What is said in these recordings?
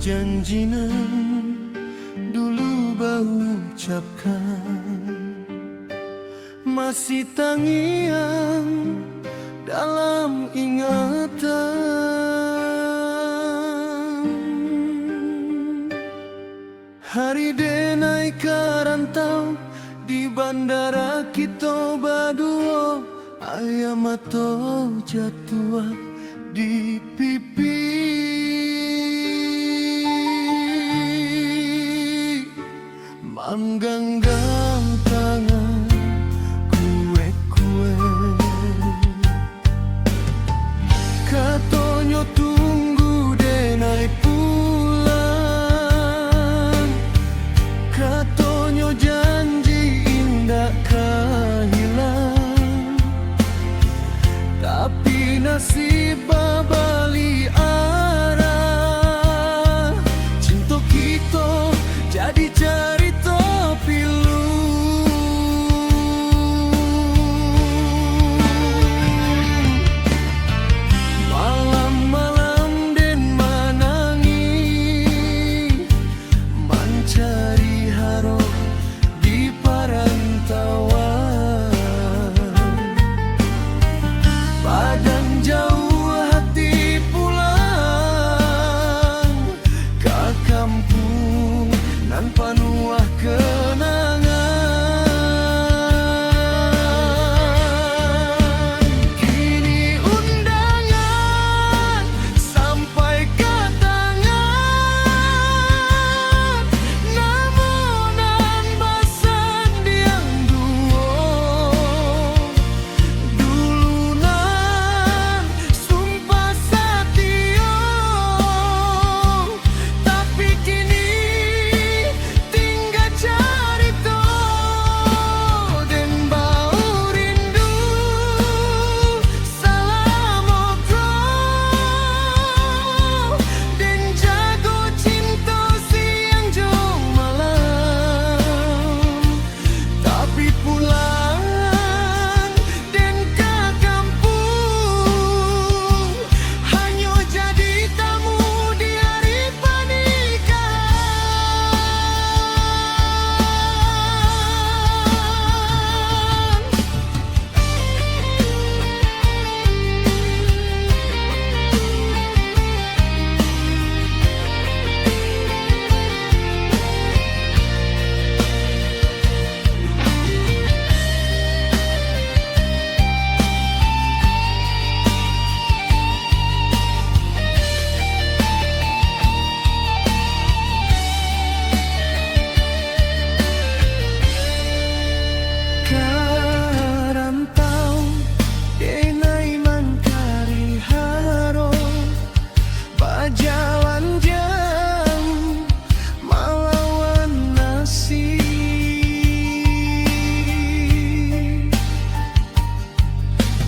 janjinan dulu bau ucapkan, masih terngiang dalam ingatan. Hari denai karantau di bandara kita berdua, ayam atau jatuh di pipi. Manggang-gang tangan kue-kue, katonyo tunggu denai pulang, katonyo janji indah hilang, tapi nasib balik arah. Cinta kita jadi cerita pilu. Malam-malam den menangi, mencari haro di perantauan. Padang jauh hati pulang ke kampung nan penuh kenangan. Kini undangan sampai ke tangan, namunan basandiang duo. Dulunan sumpah setia, tapi kini tinggal carita dan bau rindu. Salam obrol dan jago cinta siang jong malam, tapi pulang dan ke kampung hanya jadi tamu di hari pernikahan. Karantau denai mangkari haro, berjalan jauh melawan nasib.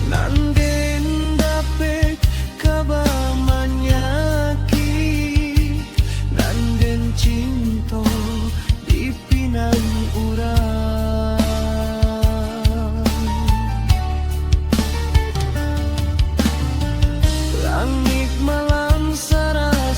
Nanden dapet kabar menyakit, nanden cinta di pinang urang. Langit malam sarah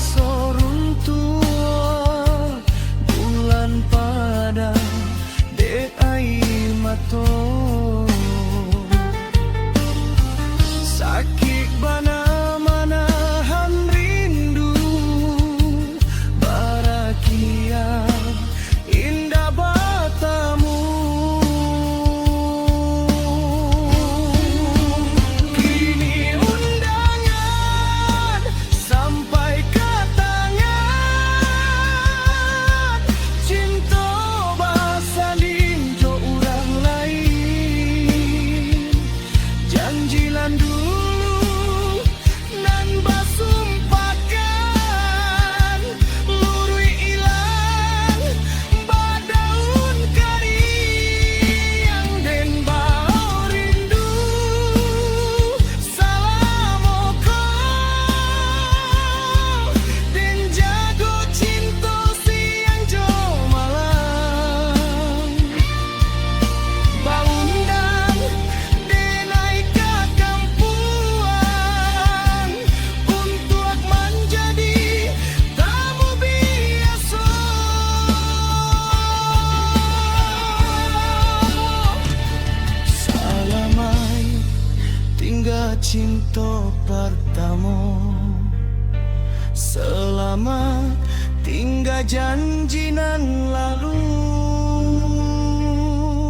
Selamat tinggal janji nan lalu,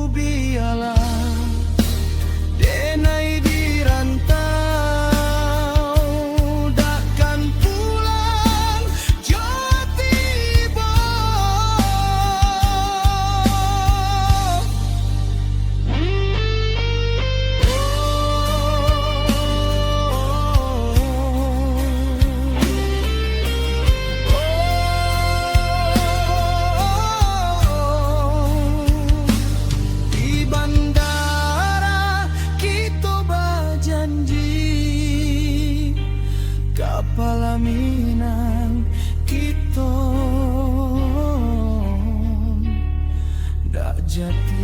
biarlah denai di rantau, takkan pulang Jawa di bandara kita berjanji, kapal Minang kita dak jadi.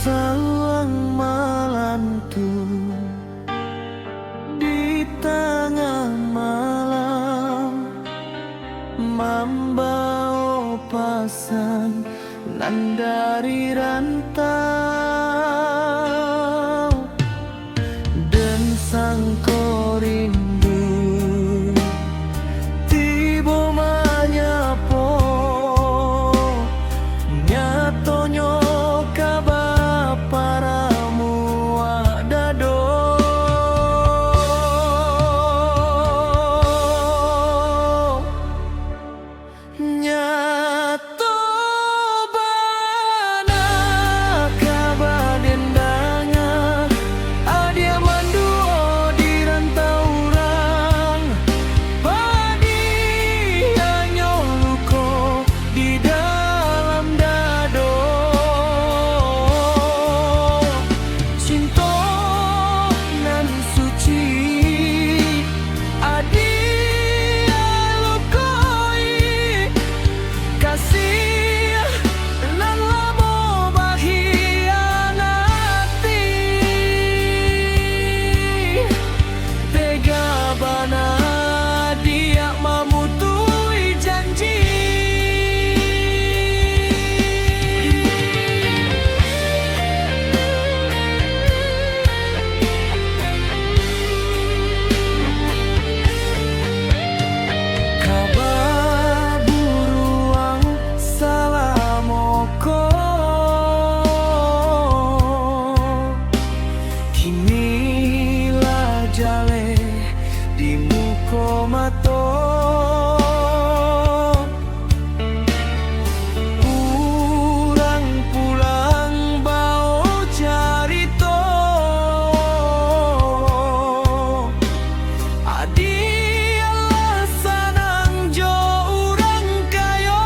Sawang melantun di tengah malam, membawa pesan nan dari rantau, dan sangko rindu tiba menyapa, nyatonyo kabar paramu adado. Nyato bana kabar dendanga, adia manduo di rantau orang, padi hanya luko di dalam dado. Cinta nan suci adia lukoi, kasih nan lamo berkhianati, tega bana dia memutui janji. Kabar buruang salamoko, kinilah jale di muka mato, urang pulang bau carito, adialah sanang jo urang kayo.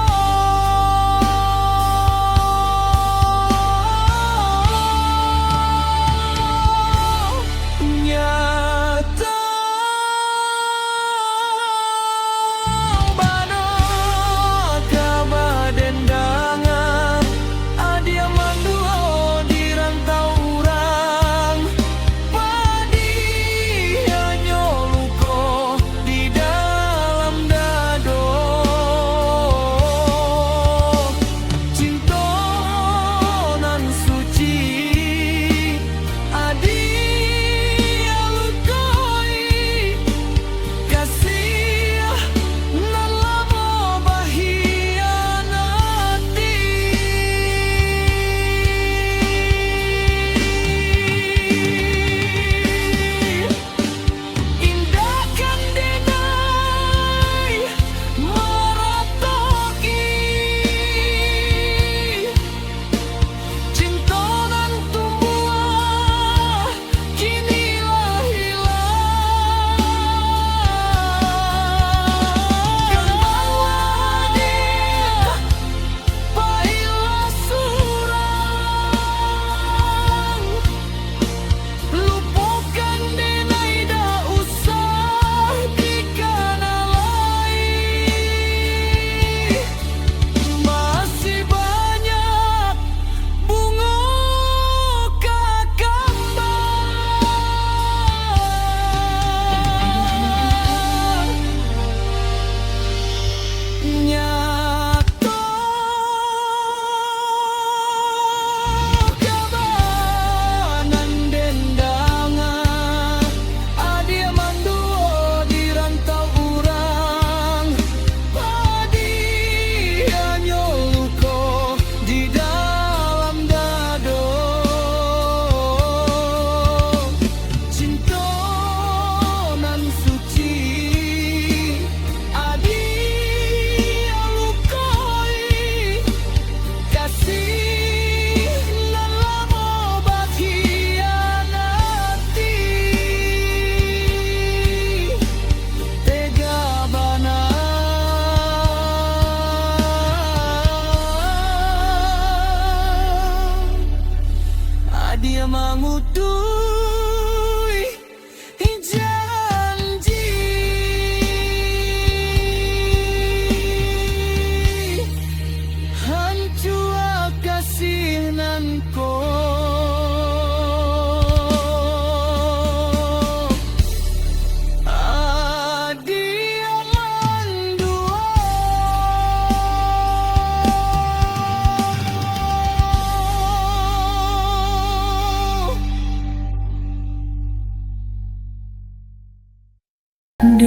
Nyata bano kabar dendangan, adia manduo di rantau urang, padi hanya luko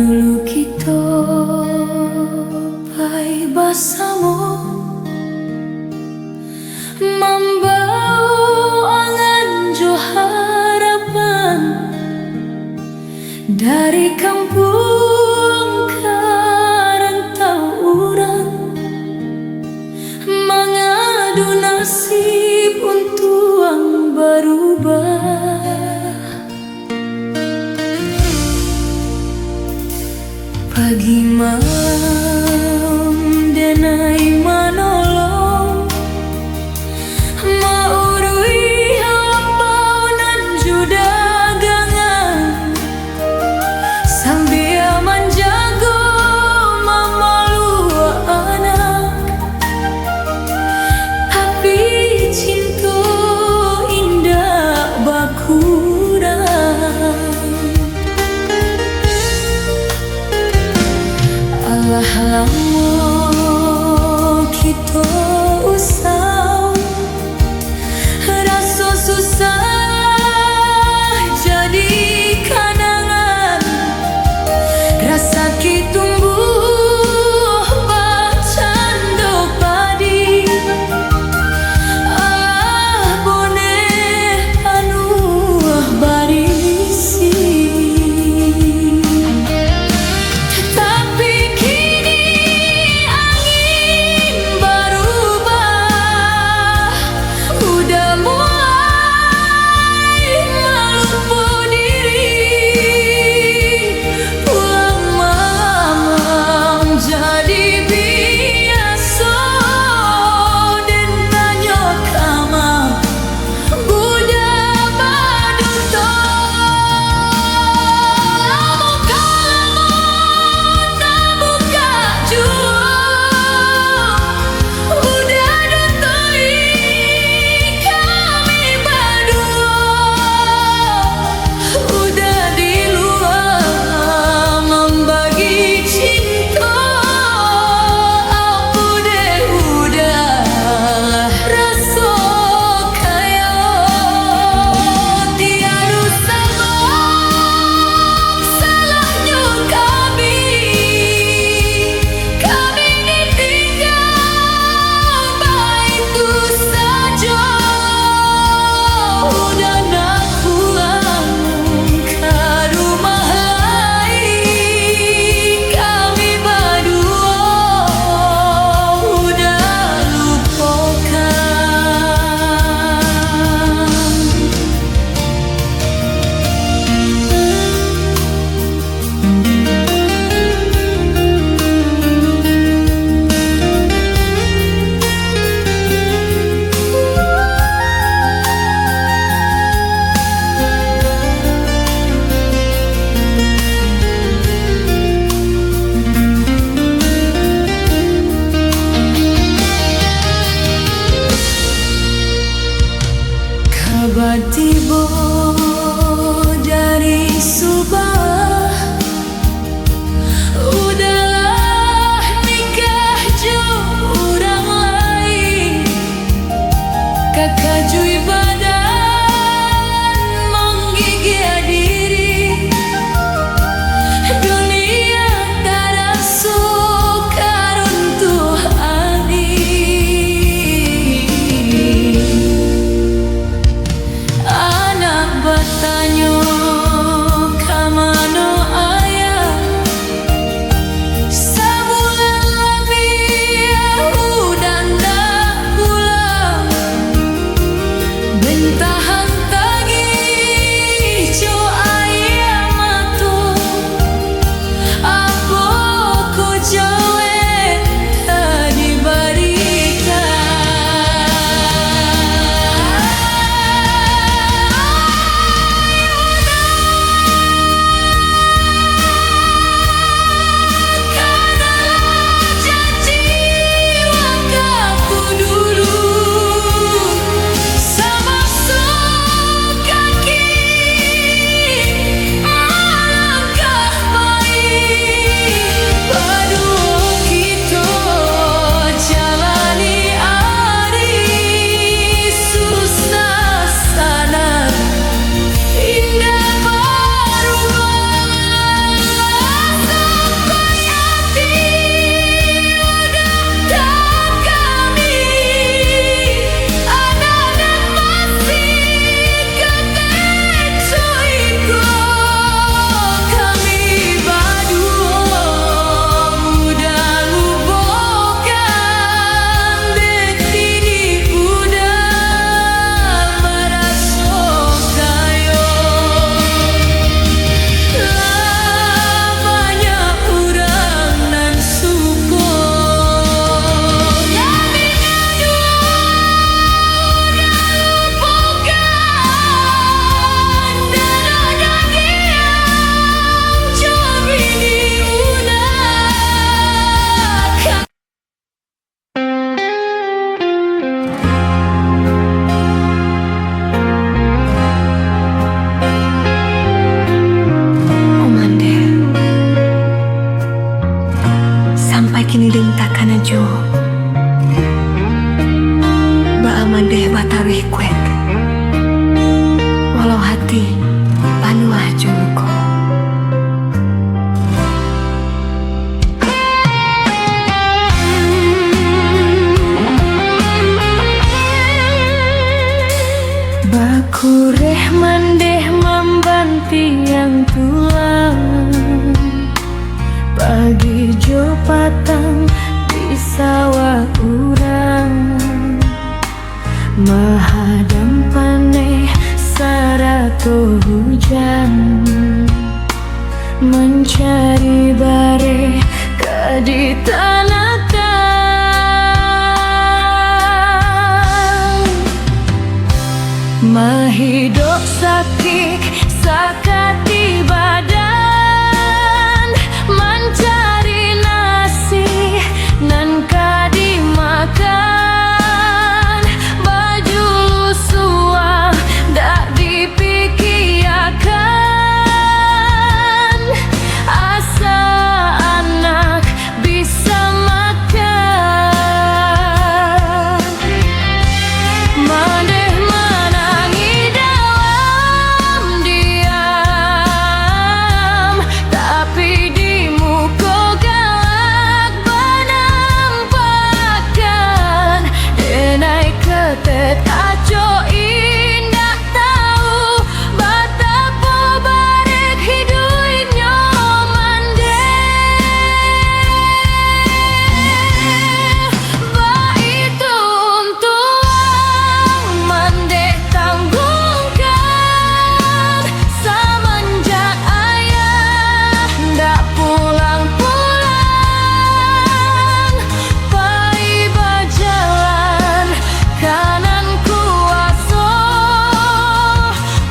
dulu kita pai bersama membawa angan jo harapan dari kampung ke rantau urang, mengadu nasib untuk yang berubah. Pagi malam denai manolong maurui hambau nan judagangan sambil menjaga mamalu anak, tapi cinta indah bakurang. Allah lama kita usah rasa susah jadi kenangan, rasa kita tumbuh bacando padi. Allah boleh anu barisi, tapi kini dengtakana jo baamandeh batawih kuek walau hati panuah juluko. Bakureh mandeh mambanti yang tulang pagi jo patang di sawah urang mahadam paneh sarato hujan mencari bare kadi tanah mahidok sakit sakati badan mencari nasi nan kadi makan baju lusuah dak dipikirkan asa anak bisa makan mandeh menangi dalam diam tapi di muka galak penampakan denai ketet aco indah tahu betapa barik hidupnya mandeh itu untung mandeh tanggungkan semenjak ayah ndak pulang-pulang pai berjalan kanan kuaso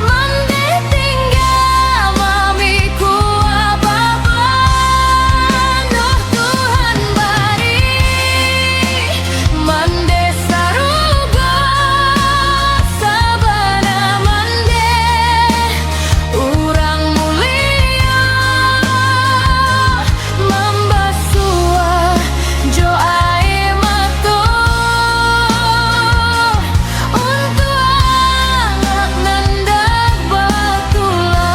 mandeh tinggal mamiku apa-apa noh Tuhan bari mandeh sarugo sabana mandeh urang mulia membasuh jo air mata untuk anak nendak betulan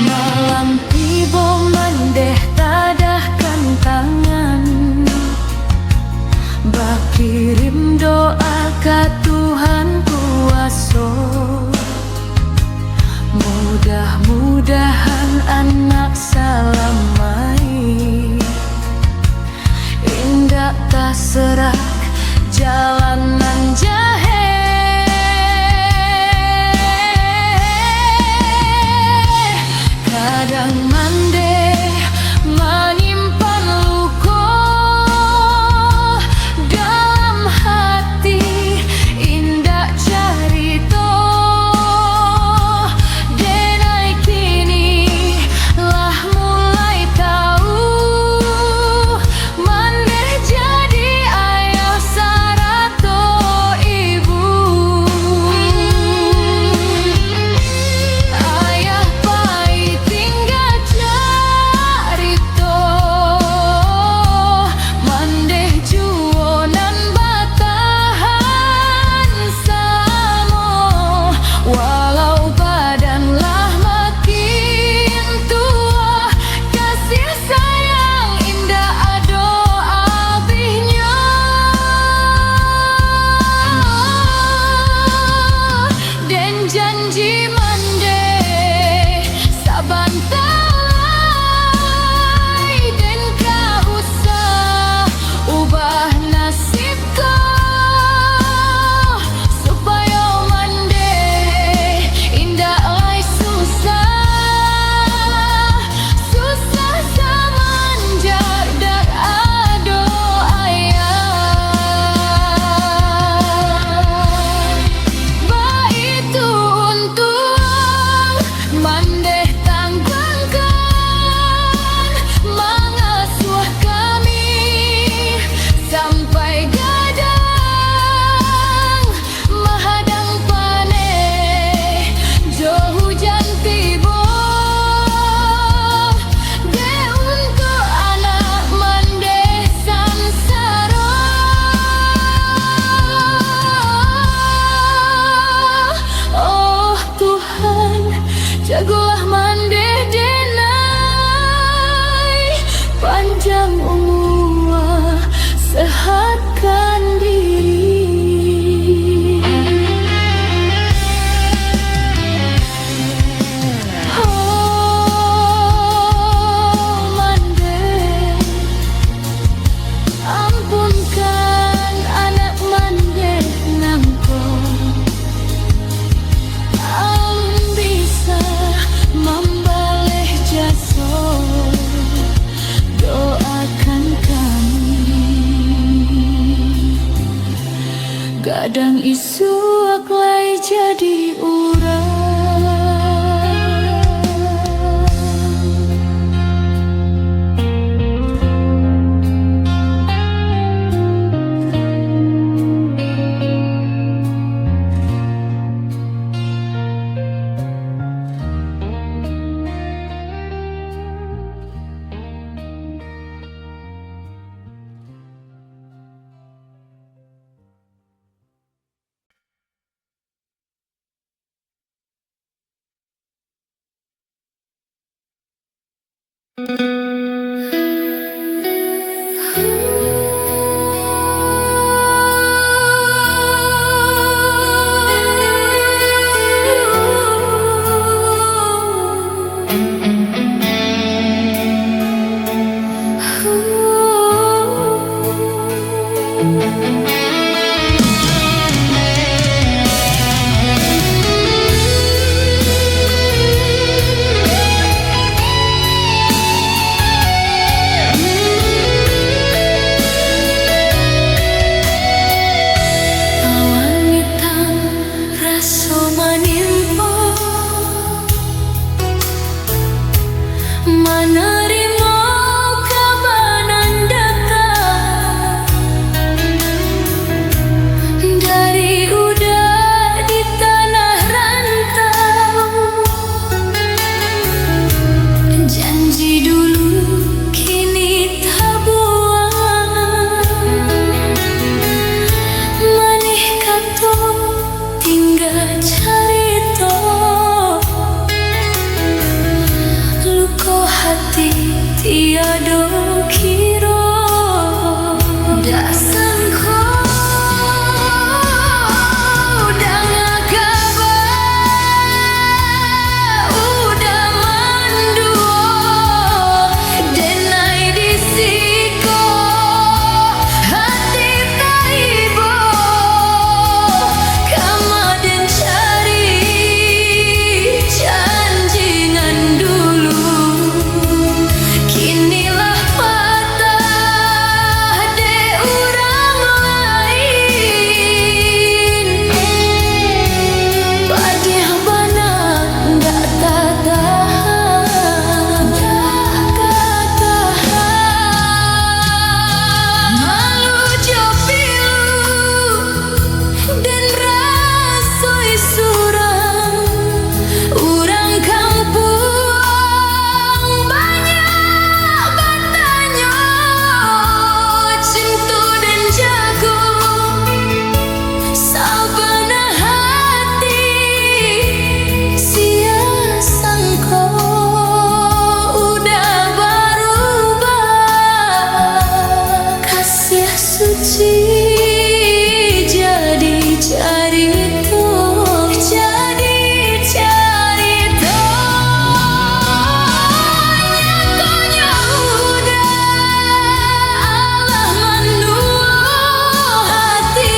malam tiba mandeh tadahkan tangan bakirim doa ke Tuhan kuaso mudah-mudahan anak salamai indah tak serak jalanan jahe kadang mandeh menyimpan luka dalam hati indah carito denai kini lah mulai Awan hitam raso manimpa menerima kabanan datang dari udah di tanah rantau. Janji dulu kini tak buang, manih kato tinggal carito, luko hati tiada kiro. Dak sangko udah kabar, udah mandua denai disiko hati taibo kamaden cari janjingan dulu. Kinilah patah de orang lain, padih bana ndak tahan, malu jo pilu dan rasoi surang urang kampung banyak bertanya cintu dan jagung sabana hati sia sangko udah berubah. Kasih suci jadi carito, jadi carito. Nyakonya udah Allah menua hati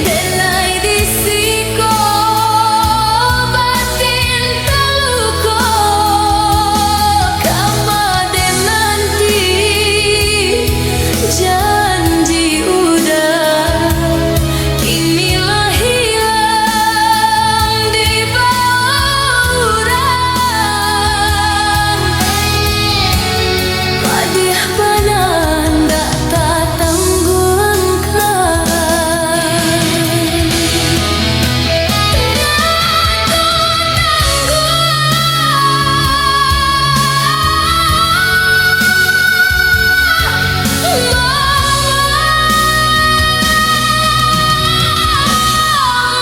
denai disiko batin teluko kamaden nanti janji udah kinilah hilang di bauran. Padih banan ndak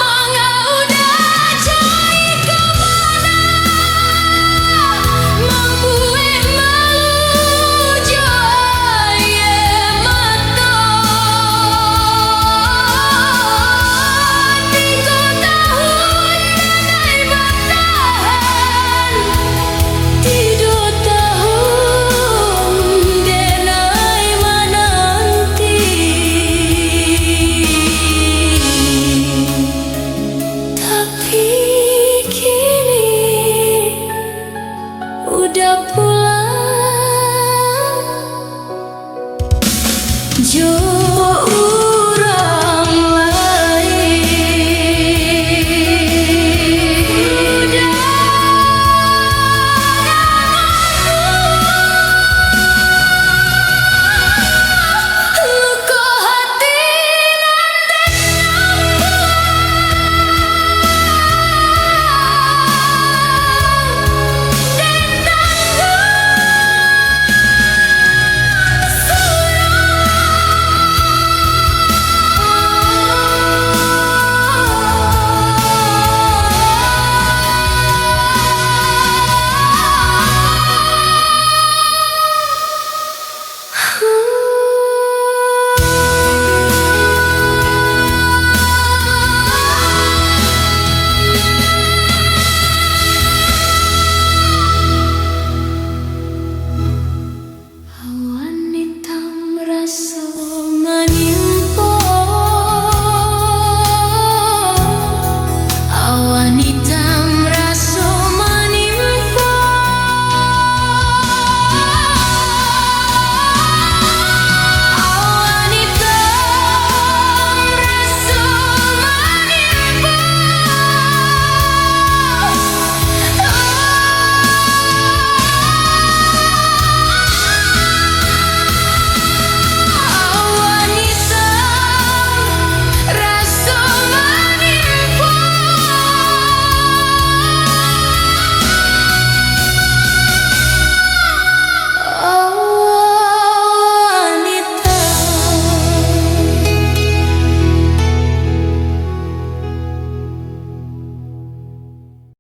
Mangga udah cai kemana, mampu malu jaya mata. 3 tahun denai bertahan, 3 tahun denai menanti. Tapi kini udah